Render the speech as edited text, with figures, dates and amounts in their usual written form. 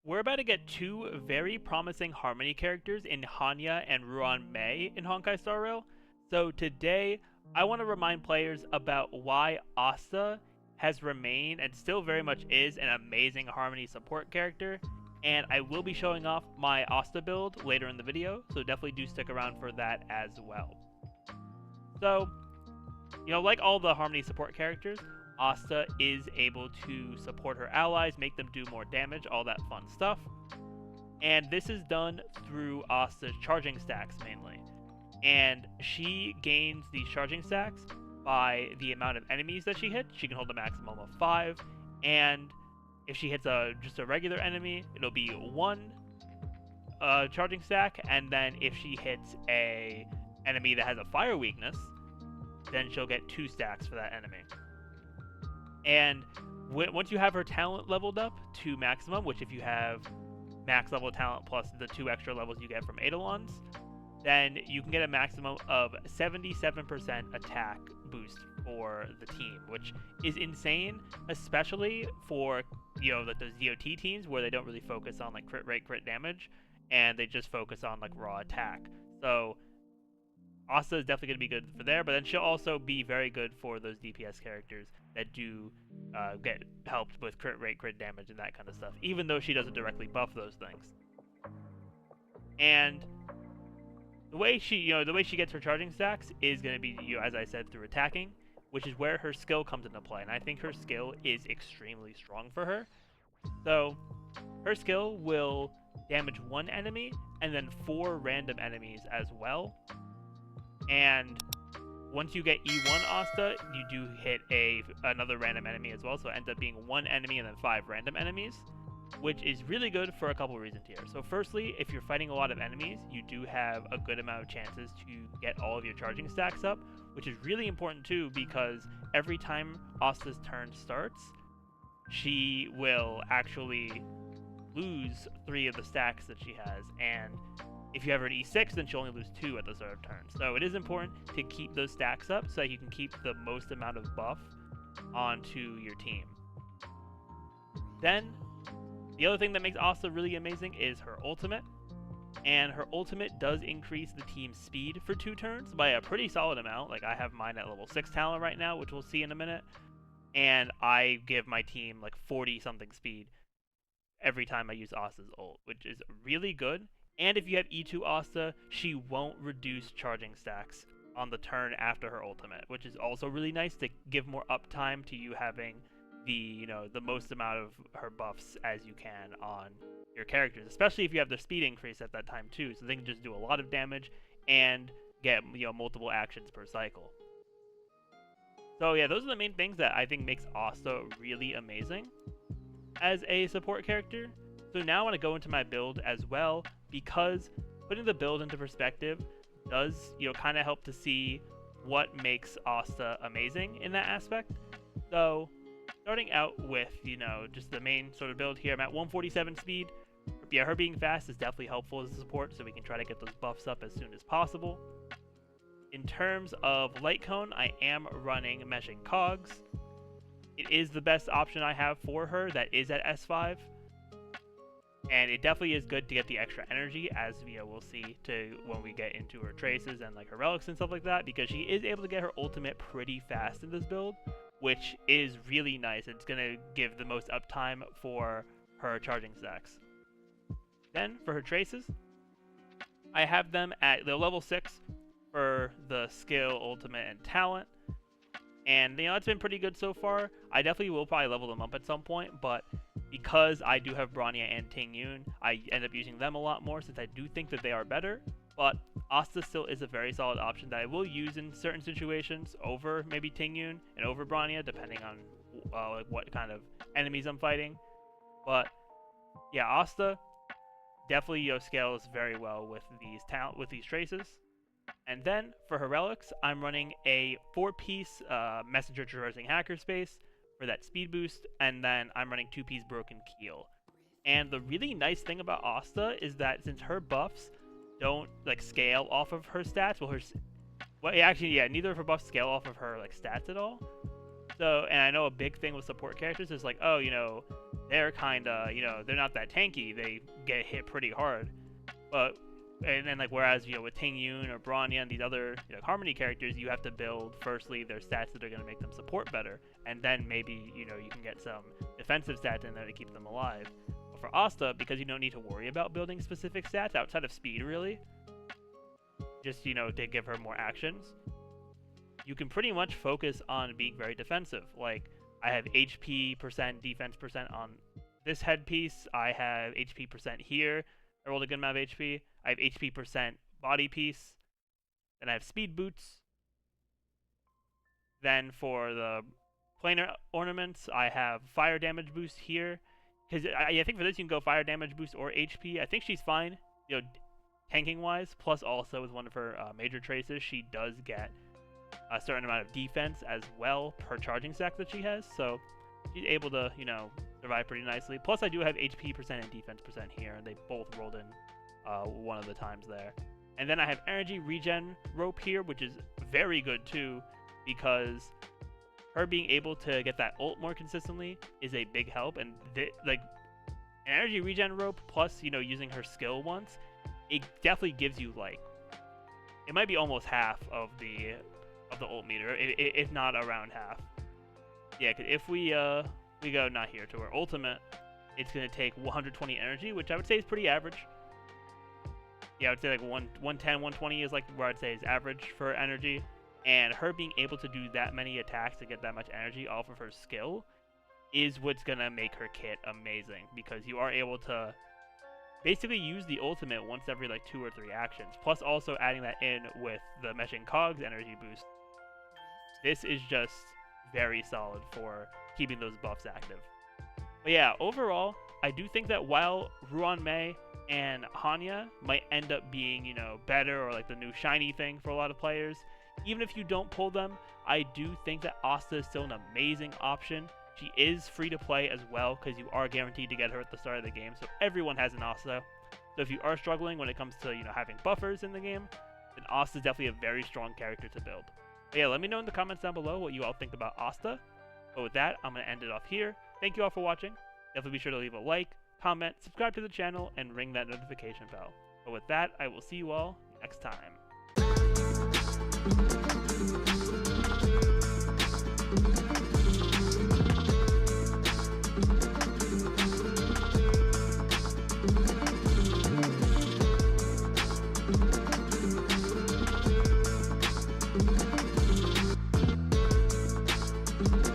We're about to get two very promising Harmony characters in Hanya and Ruan Mei in Honkai Star Rail. So today, I want to remind players about why Asta has remained and still very much is an amazing Harmony support character. And I will be showing off my Asta build later in the video, so definitely do stick around for that as well. So, like all the Harmony support characters, Asta is able to support her allies, make them do more damage, all that fun stuff. And this is done through Asta's charging stacks mainly. And she gains these charging stacks by the amount of enemies that she hits. She can hold a maximum of 5. And if she hits just a regular enemy, it'll be 1 charging stack. And then if she hits a enemy that has a fire weakness, then she'll get 2 stacks for that enemy. And once you have her talent leveled up to maximum, which if you have max level talent plus the 2 extra levels you get from Eidolons, then you can get a maximum of 77% attack boost for the team, which is insane, especially for like those DOT teams where they don't really focus on like crit rate, crit damage, and they just focus on like raw attack. So Asta is definitely going to be good for there, but then she'll also be very good for those DPS characters that do get helped with crit rate, crit damage, and that kind of stuff, even though she doesn't directly buff those things. And the way she gets her charging stacks is going to be, as I said, through attacking, which is where her skill comes into play. And I think her skill is extremely strong for her. So her skill will damage 1 enemy and then 4 random enemies as well. And once you get E1 Asta, you do hit another random enemy as well, so it ends up being 1 enemy and then 5 random enemies, which is really good for a couple reasons here. So firstly, if you're fighting a lot of enemies, you do have a good amount of chances to get all of your charging stacks up, which is really important too, because every time Asta's turn starts, she will actually lose 3 of the stacks that she has, and if you have her at E6, then she'll only lose 2 at the start of turn. So it is important to keep those stacks up so that you can keep the most amount of buff onto your team. Then, the other thing that makes Asta really amazing is her ultimate. And her ultimate does increase the team's speed for 2 turns by a pretty solid amount. Like, I have mine at level 6 talent right now, which we'll see in a minute. And I give my team like 40-something speed every time I use Asta's ult, which is really good. And if you have E2 Asta, she won't reduce charging stacks on the turn after her ultimate, which is also really nice to give more uptime to you having the most amount of her buffs as you can on your characters, especially if you have their speed increase at that time too, so they can just do a lot of damage and get multiple actions per cycle. So yeah, those are the main things that I think makes Asta really amazing as a support character. So now I want to go into my build as well, because putting the build into perspective does kind of help to see what makes Asta amazing in that aspect. So starting out with just the main sort of build here, I'm at 147 speed. Yeah, her being fast is definitely helpful as a support, so we can try to get those buffs up as soon as possible. In terms of light cone, I am running meshing cogs. It is the best option I have for her that is at S5. And it definitely is good to get the extra energy, as we'll see when we get into her traces and like her relics and stuff like that, because she is able to get her ultimate pretty fast in this build, which is really nice. It's going to give the most uptime for her charging stacks. Then for her traces, I have them at the level 6 for the skill, ultimate, and talent. And it's been pretty good so far. I definitely will probably level them up at some point, but because I do have Bronya and Ting Yun, I end up using them a lot more since I do think that they are better. But Asta still is a very solid option that I will use in certain situations over maybe Ting Yun and over Bronya, depending on like what kind of enemies I'm fighting. But yeah, Asta definitely scales very well with these traces. And then for her relics, I'm running a 4-piece Messenger Traversing Hackerspace for that speed boost, and then I'm running 2-piece Broken Keel. And the really nice thing about Asta is that since her buffs don't like scale off of her stats, neither of her buffs scale off of her like stats at all. So, and I know a big thing with support characters is like, oh, they're kind of, they're not that tanky. They get hit pretty hard. But, and then like, whereas, with Ting Yun or Bronya and these other Harmony characters, you have to build, firstly, their stats that are going to make them support better. And then maybe, you can get some defensive stats in there to keep them alive. But for Asta, because you don't need to worry about building specific stats outside of speed, really, just, to give her more actions, you can pretty much focus on being very defensive. Like, I have HP percent, defense percent on this headpiece. I have HP percent here. I rolled a good amount of HP. I have HP percent body piece. Then I have speed boots. Then for the planar ornaments, I have fire damage boost here. Because I think for this you can go fire damage boost or HP. I think she's fine, tanking wise. Plus also with one of her major traces, she does get a certain amount of defense as well per charging stack that she has, so she's able to, survive pretty nicely. Plus, I do have HP percent and defense percent here, and they both rolled in one of the times there. And then I have energy regen rope here, which is very good too, because her being able to get that ult more consistently is a big help. And like an energy regen rope plus, using her skill once, it definitely gives you like, it might be almost half of the ult meter, if not around half. Yeah, cause if we go not here to her ultimate, it's gonna take 120 energy, which I would say is pretty average. Yeah, I would say like 110, 120 is like where I'd say is average for energy. And her being able to do that many attacks to get that much energy off of her skill is what's gonna make her kit amazing, because you are able to basically use the ultimate once every like 2 or 3 actions, plus also adding that in with the meshing cogs energy boost. This is just very solid for keeping those buffs active. But yeah, overall, I do think that while Ruan Mei and Hanya might end up being, better or like the new shiny thing for a lot of players, even if you don't pull them, I do think that Asta is still an amazing option. She is free to play as well, because you are guaranteed to get her at the start of the game, so everyone has an Asta. So if you are struggling when it comes to, having buffers in the game, then Asta is definitely a very strong character to build. But yeah, let me know in the comments down below what you all think about Asta. But with that, I'm going to end it off here. Thank you all for watching. Definitely be sure to leave a like, comment, subscribe to the channel, and ring that notification bell. But with that, I will see you all next time.